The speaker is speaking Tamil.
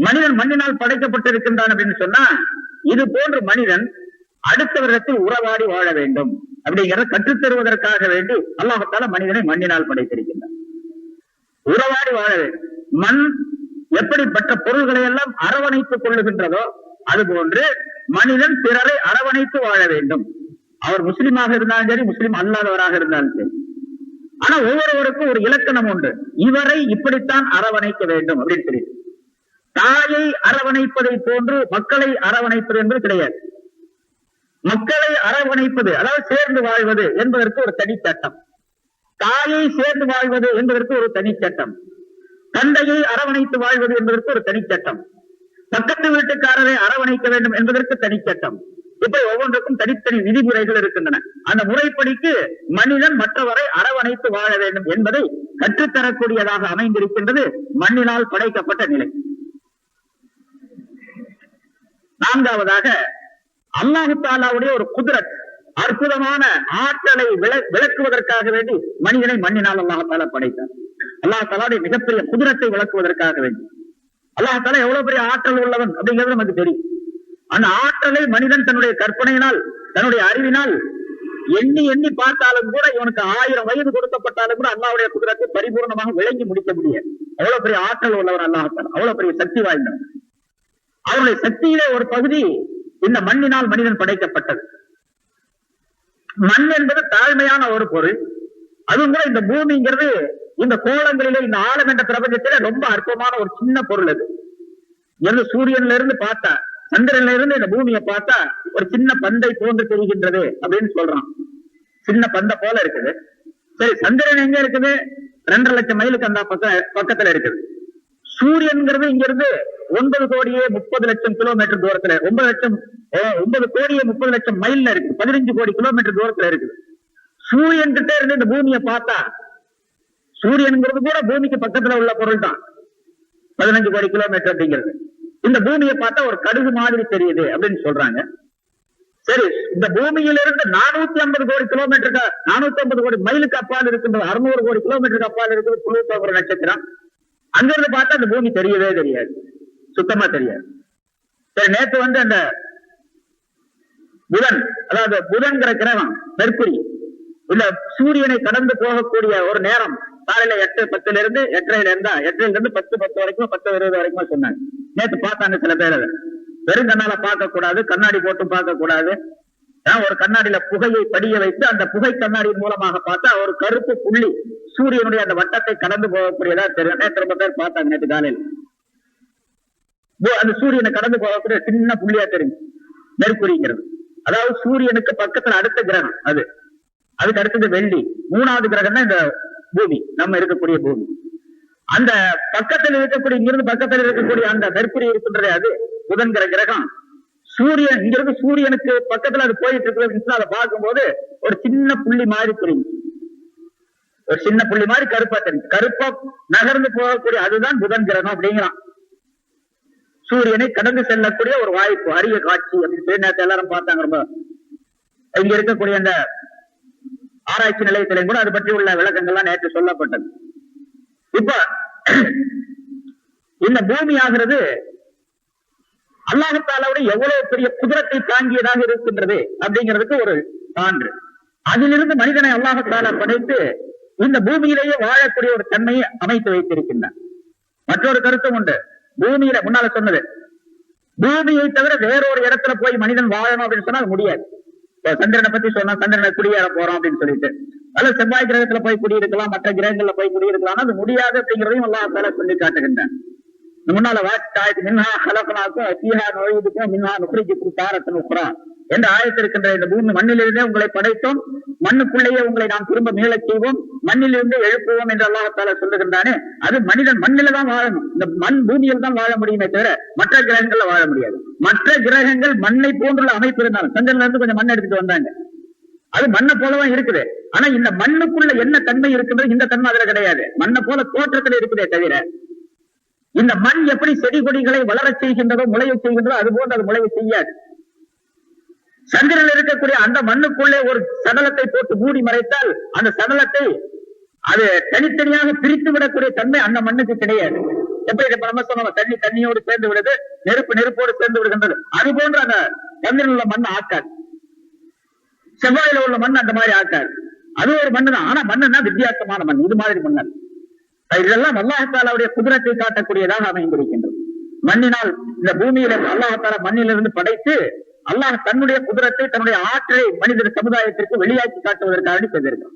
மனிதன் மண்ணினால் படைக்கப்பட்டிருக்கின்றான் அப்படின்னு சொன்னா, இது போன்ற மனிதன் அடுத்தவரிடத்தில் உறவாடி வாழ வேண்டும் அப்படிங்கிறத கற்றுத்தருவதற்காக வேண்டி அல்லாஹ்தால மனிதனை மண்ணினால் படைத்திருக்கின்றான். உறவாடி வாழ வேண்டும். மண் எப்படி மற்ற பொருள்களை எல்லாம் அரவணைத்துக் கொள்ளுகின்றதோ அது போன்று மனிதன் பிறரை அரவணைத்து வாழ வேண்டும். அவர் முஸ்லிமாக இருந்தாலும் சரி, முஸ்லிம் அல்லாதவராக இருந்தாலும் சரி. ஆனா ஒவ்வொருவருக்கும் ஒரு இலக்கணம் உண்டு. இவரை இப்படித்தான் அரவணைக்க வேண்டும் அப்படின்னு சொல்லி. தாயை அரவணைப்பதை போன்று மக்களை அரவணைப்பது என்பது கிடையாது. மக்களை அரவணைப்பது, அதாவது சேர்ந்து வாழ்வது என்பதற்கு ஒரு தனி சட்டம். தாயை சேர்ந்து வாழ்வது என்பதற்கு ஒரு தனி சட்டம். தந்தையை அரவணைத்து வாழ்வது என்பதற்கு ஒரு தனி சட்டம். பக்கத்து வீட்டுக்காரரை அரவணைக்க வேண்டும் என்பதற்கு தனி சட்டம். இப்படி ஒவ்வொன்றுக்கும் தனித்தனி விதிமுறைகள் இருக்கின்றன. அந்த முறைப்படிக்கு மனிதன் மற்றவரை அரவணைத்து வாழ வேண்டும் என்பதை கற்றுத்தரக்கூடியதாக அமைந்திருக்கின்றது மண்ணினால் படைக்கப்பட்ட நிலை. நான்காவதாக அல்லாஹ் தஆலாவுடைய ஒரு குத்ரத், அற்புதமான ஆற்றலை விளக்குவதற்காக வேண்டி மனிதனை மண்ணினால் அல்லாஹ் தஆலா படைத்தார். அல்லாஹ் தஆலாவுடைய மிகப்பெரிய குத்ரத்தை விளக்குவதற்காக வேண்டி. அல்லாஹ் தஆலா எவ்வளவு பெரிய ஆற்றல் உள்ளவன் அப்படிங்கிறது நமக்கு தெரியும். அந்த ஆற்றலை மனிதன் தன்னுடைய கற்பனையினால், தன்னுடைய அறிவினால் எண்ணி எண்ணி பார்த்தாலும் கூட, இவனுக்கு 1000 வயது கொடுக்கப்பட்டாலும் கூட அல்லாஹ்வுடைய குத்ரத்தை பரிபூர்ணமாக விளங்கி முடிக்க முடியாது. அவ்வளவு பெரிய ஆற்றல் உள்ளவன் அல்லாஹ் தஆலா, அவ்வளவு பெரிய சக்தி வாய்ந்தவன். அவருடைய சக்தியிலே ஒரு பகுதி இந்த மண்ணினால் மனிதன் படைக்கப்பட்டது. மண் என்பது தாழ்மையான ஒரு பொருள். அதுவும் கூட இந்த பூமிங்கிறது இந்த கோலங்களிலே, இந்த ஆழம் என்ற பிரபஞ்சத்திலே ரொம்ப அற்பமான ஒரு சின்ன பொருள். அது சூரியன்ல இருந்து பார்த்தா, சந்திரன்ல இருந்து இந்த பூமியை பார்த்தா ஒரு சின்ன பந்தை போன்று தெரிகின்றது அப்படின்னு சொல்றான். சின்ன பந்தை போல இருக்குது. சரி, சந்திரன் எங்க இருக்குது? 2.5 லட்சம் மைலுக்கு அந்த பக்கத்துல இருக்குது. சூரியன்கிறது இங்க இருந்து 9,30,00,000 கிலோமீட்டர் தூரத்துல, 9,30,00,000 மைல்ல இருக்கு. 15 கோடி கிலோமீட்டர் தூரத்துல இருக்குது. சூரியன் கிட்ட இருந்து இந்த பூமியை பார்த்தா, சூரியன்கிறது கூட பூமிக்கு பக்கத்துல உள்ள பொருள் தான். 15 கோடி கிலோமீட்டர் அப்படிங்கிறது இந்த பூமியை பார்த்தா ஒரு கடுகு மாதிரி தெரியுது அப்படின்னு சொல்றாங்க. சரி, இந்த பூமியிலிருந்து 450 கோடி கிலோமீட்டருக்கு, 450 கோடி மைலுக்கு அப்பால் இருக்கின்றது, 600 கோடி கிலோமீட்டருக்கு அப்பால் இருக்கிறது புளூட்டோ ஒரு நட்சத்திரம். அங்கிருந்து பார்த்தா அந்த பூமி தெரியவே தெரியாது, சுத்தமா தெரியாது. சரி, நேற்று அந்த புதன், அதாவது புதன்கிற கிரகம், மெர்க்குரி, இல்ல சூரியனை கடந்து போகக்கூடிய ஒரு நேரம் காலையில 8:10 இருந்து 8:30 இருந்தா 8:00 இருந்து 10:10 வரைக்கும், 10:20 வரைக்கும் சொன்னாங்க. நேற்று பார்த்தாங்க சில பேர். அதை வெறும் கண்ணால பார்க்க கூடாது, கண்ணாடி போட்டு பார்க்க கூடாது. ஒரு கண்ணாடியில புகையை படிய வைத்து அந்த புகை கண்ணாடியின் மூலமாக பார்த்தா ஒரு கருப்பு புள்ளி சூரியனுடைய அந்த வட்டத்தை கடந்து போகக்கூடியதா தெரியும். நேற்று ரொம்ப பேர் பார்த்தாங்க நேற்று காலையில். அந்த சூரியனை கடந்து போகக்கூடிய சின்ன புள்ளியா தெரியும் மெர்க்குரிங்கிறது. அதாவது சூரியனுக்கு பக்கத்துல அடுத்த கிரகம் அது. அதுக்கு அடுத்தது வெள்ளி. 3வது கிரகம் தான் இந்த பூமி, நம்ம இருக்கக்கூடிய பூமி. அந்த பக்கத்தில் இருக்கக்கூடிய, இங்கிருந்து பக்கத்தில் இருக்கக்கூடிய அந்த மெர்க்குரி இருக்கின்றது, அது புதன்கிற கிரகம். சூரியன் இங்கிருந்து சூரியனுக்கு பக்கத்துல அது போயிட்டு இருக்கிறது. அதை பார்க்கும்போது ஒரு சின்ன புள்ளி மாதிரி தெரியும், ஒரு சின்ன புள்ளி மாதிரி கருப்பா தெரியும். கருப்பா நகர்ந்து போகக்கூடிய அதுதான் புதன் கிரகம் அப்படிங்கிறான். சூரியனை கடந்து செல்லக்கூடிய ஒரு வாய்ப்பு, அரிய காட்சி அப்படின்னு சொல்லி நேற்று எல்லாரும் பார்த்தாங்க. ரொம்ப இங்க இருக்கக்கூடிய அந்த ஆராய்ச்சி நிலையத்திலையும் கூட அது பற்றி உள்ள விளக்கங்கள்லாம் நேற்று சொல்லப்பட்டது. இப்ப இந்த பூமி ஆகிறது அல்லாஹ் தஆலாவுடைய எவ்வளவு பெரிய குதிரத்தை தாங்கியதாக இருக்கின்றது அப்படிங்கிறதுக்கு ஒரு சான்று. அதிலிருந்து மனிதனை அல்லாஹ் தஆலா படைத்து இந்த பூமியிலேயே வாழக்கூடிய ஒரு தன்மையை அமைத்து வைத்திருக்கின்றான். மற்றொரு கருத்தும் உண்டு. பூமியில முன்னால சொன்னது, பூமியை தவிர வேறொரு இடத்துல போய் மனிதன் வாழணும் அப்படின்னு சொன்னா முடியாது. சந்திரனை பத்தி சொன்னா சந்திரனை குடியேற போறோம் அப்படின்னு சொல்லிட்டு, அல்லது செவ்வாய் கிரகத்துல போய் குடியிருக்கலாம், மற்ற கிரகங்கள்ல போய் குடியிருக்கலாம், அது முடியாது அப்படிங்கிறதையும் அல்லாஹ் தஆலா சொல்லி காட்டுகின்றான். முன்னால வாய்க்கு மின்ஹா ஹலக்னாக்கும் ஃபீஹா நுஈதுக்கும் மின்ஹா நுக்ரிஜுக்கும் தாரத்தன் உக்ரா என்ற ஆயத்து இருக்கின்ற இந்த பூமி மண்ணிலிருந்தே உங்களை படைத்தோம், மண்ணுக்குள்ளேயே உங்களை நாம் திரும்ப மீளச் செய்வோம், மண்ணிலிருந்து எழுப்புவோம் என்று அல்லாஹ் தஆலா சொல்லுகின்றானே, அது மனிதன் மண்ணில தான் வாழணும். இந்த மண் பூமியில் தான் வாழ முடியுமே தவிர மற்ற கிரகங்கள்ல வாழ முடியாது. மற்ற கிரகங்கள் மண்ணை போன்றுள்ள அமைப்பு இருந்தாலும், சந்திரன்ல இருந்து கொஞ்சம் மண் எடுத்துட்டு வந்தாங்க, அது மண்ணை போலதான் இருக்குது. ஆனா இந்த மண்ணுக்குள்ள என்ன தன்மை இருக்கின்றது, இந்த தன்மை அதுல கிடையாது. மண்ணை போல தோற்றத்துல இருக்குதே தவிர இந்த மண் எப்படி செடி கொடிகளை வளர செய்கின்றதோ, முளைய செய்கின்றதோ, அது போன்று அது முளைய செய்யாது. சந்திரனில் இருக்கக்கூடிய அந்த மண்ணுக்குள்ளே ஒரு சடலத்தை போட்டு மூடி மறைத்தால் அந்த சடலத்தை அது தனித்தனியாக பிரித்து விடக்கூடிய தன்மை அந்த மண்ணுக்கு கிடையாது. எப்படி நம்ம சொன்னோம், தண்ணி தண்ணியோடு சேர்ந்து விடுது, நெருப்பு நெருப்போடு சேர்ந்து விடுகின்றது. அது போன்ற அந்த சந்திரன் உள்ள மண் ஆக்காது, செவ்வாயில உள்ள மண் அந்த மாதிரி ஆக்காது. அது ஒரு மண்ணு தான். ஆனா மண்ணுன்னா வித்தியாசமான மண், இது மாதிரி மண்ணல். இதெல்லாம் அல்லாஹ் தஆலாவுடைய குதிரத்தை காட்டக்கூடியதாக அமைந்திருக்கின்றது. மண்ணினால் இந்த பூமியில அல்லாஹ் தஆலா மண்ணிலிருந்து படைத்து அல்லாஹ் தன்னுடைய குதிரத்தை, தன்னுடைய ஆற்றலை மனித சமுதாயத்திற்கு வெளியாக்கி காட்டுவதற்காக செய்திருக்கிறார்.